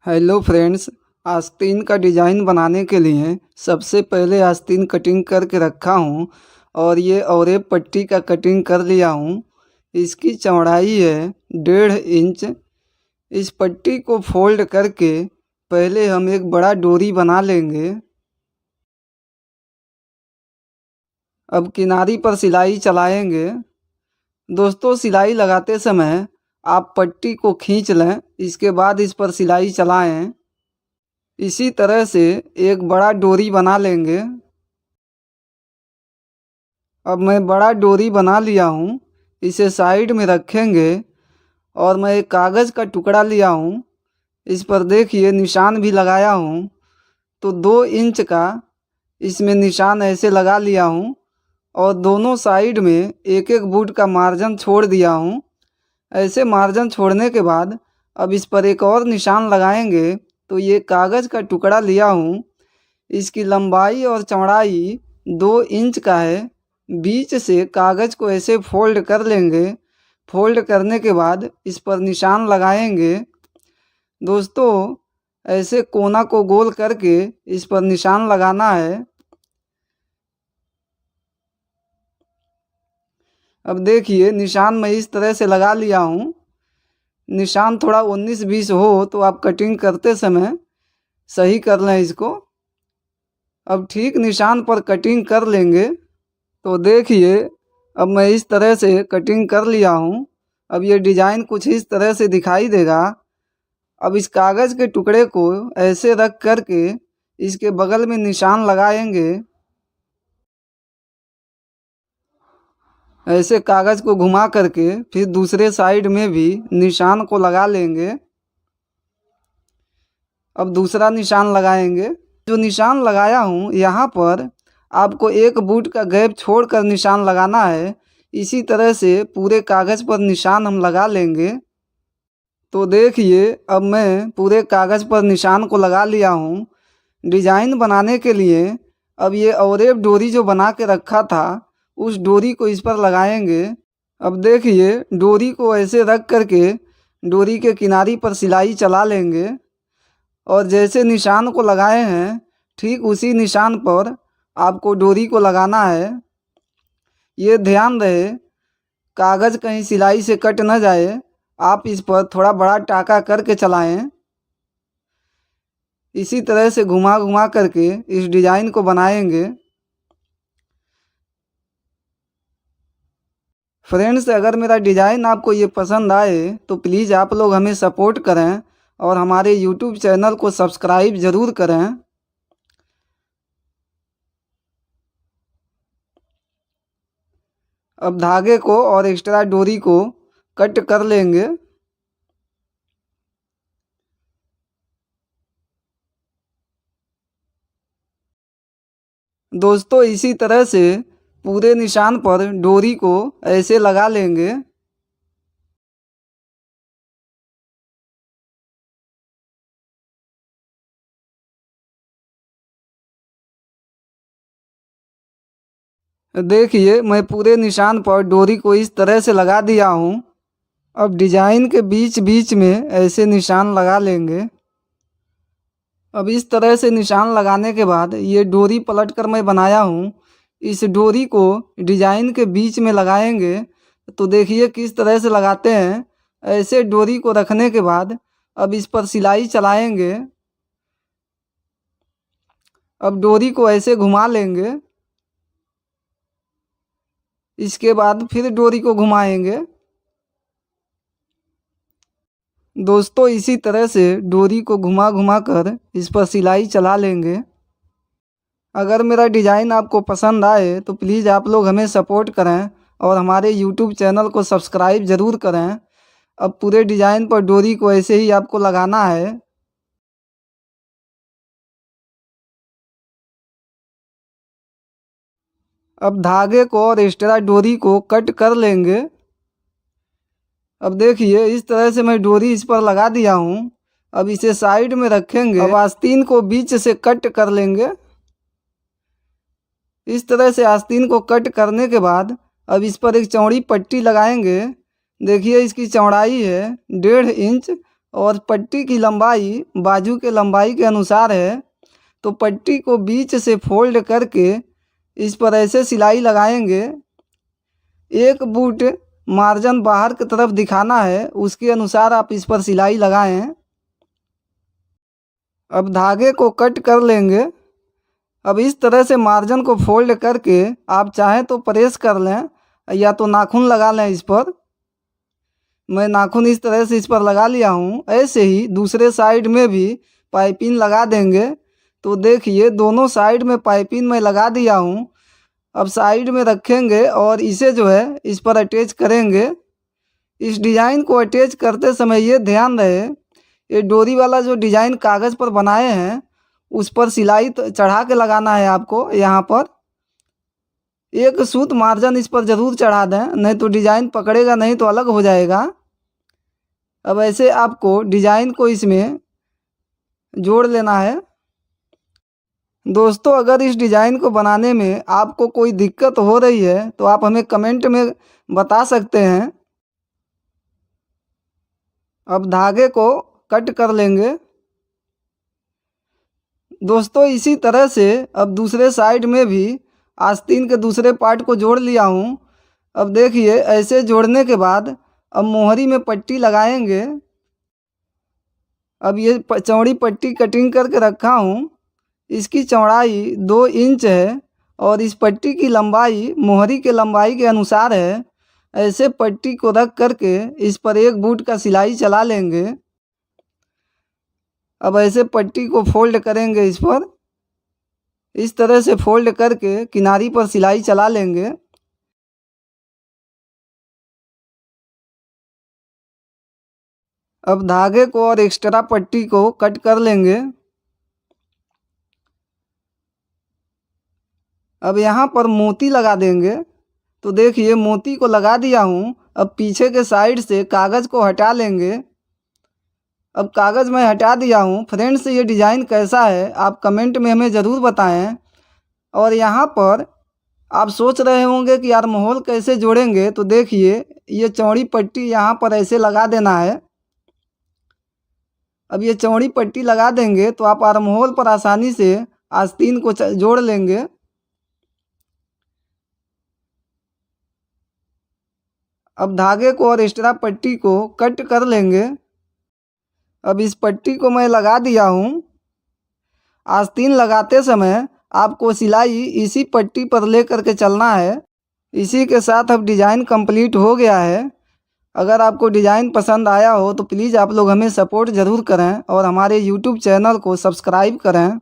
Hello friends. आस्तीन का design बनाने के लिए सबसे पहले आस्तीन कटिंग करके रखा हूँ और ये औरे पट्टी का कटिंग कर लिया हूँ। इसकी चौड़ाई है 1.5 इंच। इस पट्टी को फोल्ड करके पहले हम एक बड़ा डोरी बना लेंगे। अब किनारी पर सिलाई चलाएंगे। दोस्तों, सिलाई लगाते समय आप पट्टी को खींच लें, इसके बाद इस पर सिलाई चलाएं। इसी तरह से एक बड़ा डोरी बना लेंगे। अब मैं बड़ा डोरी बना लिया हूँ, इसे साइड में रखेंगे और मैं एक कागज़ का टुकड़ा लिया हूँ। इस पर देखिए निशान भी लगाया हूँ। तो 2 इंच का इसमें निशान ऐसे लगा लिया हूँ और दोनों साइड में एक एक बूट का मार्जिन छोड़ दिया हूँ। ऐसे मार्जिन छोड़ने के बाद अब इस पर एक और निशान लगाएंगे। तो ये कागज़ का टुकड़ा लिया हूँ, इसकी लंबाई और चौड़ाई 2 इंच का है। बीच से कागज़ को ऐसे फोल्ड कर लेंगे। फोल्ड करने के बाद इस पर निशान लगाएंगे। दोस्तों, ऐसे कोना को गोल करके इस पर निशान लगाना है। अब देखिए निशान मैं इस तरह से लगा लिया हूँ। निशान थोड़ा 19-20 हो तो आप कटिंग करते समय सही कर लें इसको। अब ठीक निशान पर कटिंग कर लेंगे। तो देखिए अब मैं इस तरह से कटिंग कर लिया हूँ। अब ये डिज़ाइन कुछ इस तरह से दिखाई देगा। अब इस कागज़ के टुकड़े को ऐसे रख कर के इसके बगल में निशान लगाएंगे। ऐसे कागज़ को घुमा करके फिर दूसरे साइड में भी निशान को लगा लेंगे। अब दूसरा निशान लगाएंगे। जो निशान लगाया हूँ यहाँ पर आपको एक बूट का गैप छोड़कर निशान लगाना है। इसी तरह से पूरे कागज़ पर निशान हम लगा लेंगे। तो देखिए अब मैं पूरे कागज़ पर निशान को लगा लिया हूँ। डिज़ाइन बनाने के लिए अब ये औरेब डोरी जो बना के रखा था उस डोरी को इस पर लगाएंगे। अब देखिए डोरी को ऐसे रख करके डोरी के किनारी पर सिलाई चला लेंगे और जैसे निशान को लगाए हैं ठीक उसी निशान पर आपको डोरी को लगाना है। ये ध्यान रहे कागज़ कहीं सिलाई से कट न जाए। आप इस पर थोड़ा बड़ा टाँका करके चलाएं। इसी तरह से घुमा घुमा करके इस डिज़ाइन को बनाएंगे। फ्रेंड्स, अगर मेरा डिज़ाइन आपको ये पसंद आए तो प्लीज़ आप लोग हमें सपोर्ट करें और हमारे यूट्यूब चैनल को सब्सक्राइब ज़रूर करें। अब धागे को और एक्स्ट्रा डोरी को कट कर लेंगे। दोस्तों, इसी तरह से पूरे निशान पर डोरी को ऐसे लगा लेंगे। देखिए मैं पूरे निशान पर डोरी को इस तरह से लगा दिया हूँ। अब डिज़ाइन के बीच बीच में ऐसे निशान लगा लेंगे। अब इस तरह से निशान लगाने के बाद ये डोरी पलट कर मैं बनाया हूँ, इस डोरी को डिज़ाइन के बीच में लगाएंगे। तो देखिए किस तरह से लगाते हैं। ऐसे डोरी को रखने के बाद अब इस पर सिलाई चलाएंगे। अब डोरी को ऐसे घुमा लेंगे। इसके बाद फिर डोरी को घुमाएंगे। दोस्तों, इसी तरह से डोरी को घुमा घुमा कर इस पर सिलाई चला लेंगे। अगर मेरा डिज़ाइन आपको पसंद आए तो प्लीज़ आप लोग हमें सपोर्ट करें और हमारे यूट्यूब चैनल को सब्सक्राइब ज़रूर करें। अब पूरे डिज़ाइन पर डोरी को ऐसे ही आपको लगाना है। अब धागे को और एक्स्ट्रा डोरी को कट कर लेंगे। अब देखिए इस तरह से मैं डोरी इस पर लगा दिया हूँ। अब इसे साइड में रखेंगे। अब आस्तीन को बीच से कट कर लेंगे। इस तरह से आस्तीन को कट करने के बाद अब इस पर एक चौड़ी पट्टी लगाएंगे। देखिए इसकी चौड़ाई है 1.5 इंच और पट्टी की लंबाई बाजू के लंबाई के अनुसार है। तो पट्टी को बीच से फोल्ड करके इस पर ऐसे सिलाई लगाएंगे। एक बूट मार्जिन बाहर की तरफ दिखाना है, उसके अनुसार आप इस पर सिलाई लगाएं। अब धागे को कट कर लेंगे। अब इस तरह से मार्जिन को फोल्ड करके आप चाहें तो प्रेस कर लें या तो नाखून लगा लें इस पर। मैं नाखून इस तरह से इस पर लगा लिया हूँ। ऐसे ही दूसरे साइड में भी पाइपिंग लगा देंगे। तो देखिए दोनों साइड में पाइपिंग मैं लगा दिया हूँ। अब साइड में रखेंगे और इसे जो है इस पर अटैच करेंगे। इस डिज़ाइन को अटैच करते समय ये ध्यान रहे, ये डोरी वाला जो डिज़ाइन कागज़ पर बनाए हैं उस पर सिलाई चढ़ा के लगाना है आपको। यहाँ पर एक सूत मार्जिन इस पर ज़रूर चढ़ा दें, नहीं तो डिज़ाइन पकड़ेगा नहीं तो अलग हो जाएगा। अब ऐसे आपको डिज़ाइन को इसमें जोड़ लेना है। दोस्तों अगर इस डिज़ाइन को बनाने में आपको कोई दिक्कत हो रही है तो आप हमें कमेंट में बता सकते हैं। अब धागे को कट कर लेंगे। दोस्तों इसी तरह से अब दूसरे साइड में भी आस्तीन के दूसरे पार्ट को जोड़ लिया हूँ। अब देखिए ऐसे जोड़ने के बाद अब मोहरी में पट्टी लगाएंगे। अब ये चौड़ी पट्टी कटिंग करके रखा हूँ। इसकी चौड़ाई 2 इंच है और इस पट्टी की लंबाई मोहरी के लंबाई के अनुसार है। ऐसे पट्टी को रख करके इस पर एक बूट का सिलाई चला लेंगे। अब ऐसे पट्टी को फोल्ड करेंगे इस पर, इस तरह से फोल्ड करके किनारी पर सिलाई चला लेंगे। अब धागे को और एक्स्ट्रा पट्टी को कट कर लेंगे। अब यहाँ पर मोती लगा देंगे। तो देखिए मोती को लगा दिया हूँ। अब पीछे के साइड से कागज़ को हटा लेंगे। अब कागज़ मैं हटा दिया हूँ। फ्रेंड्स ये डिज़ाइन कैसा है आप कमेंट में हमें ज़रूर बताएं। और यहाँ पर आप सोच रहे होंगे कि आर्महोल कैसे जोड़ेंगे, तो देखिए ये चौड़ी पट्टी यहाँ पर ऐसे लगा देना है। अब ये चौड़ी पट्टी लगा देंगे तो आप आर्महोल पर आसानी से आस्तीन को जोड़ लेंगे। अब धागे को और एक्स्ट्रा पट्टी को कट कर लेंगे। अब इस पट्टी को मैं लगा दिया हूँ। आस्तीन लगाते समय आपको सिलाई इसी पट्टी पर ले करके चलना है। इसी के साथ अब डिज़ाइन कंप्लीट हो गया है। अगर आपको डिज़ाइन पसंद आया हो तो प्लीज़ आप लोग हमें सपोर्ट ज़रूर करें और हमारे यूट्यूब चैनल को सब्सक्राइब करें।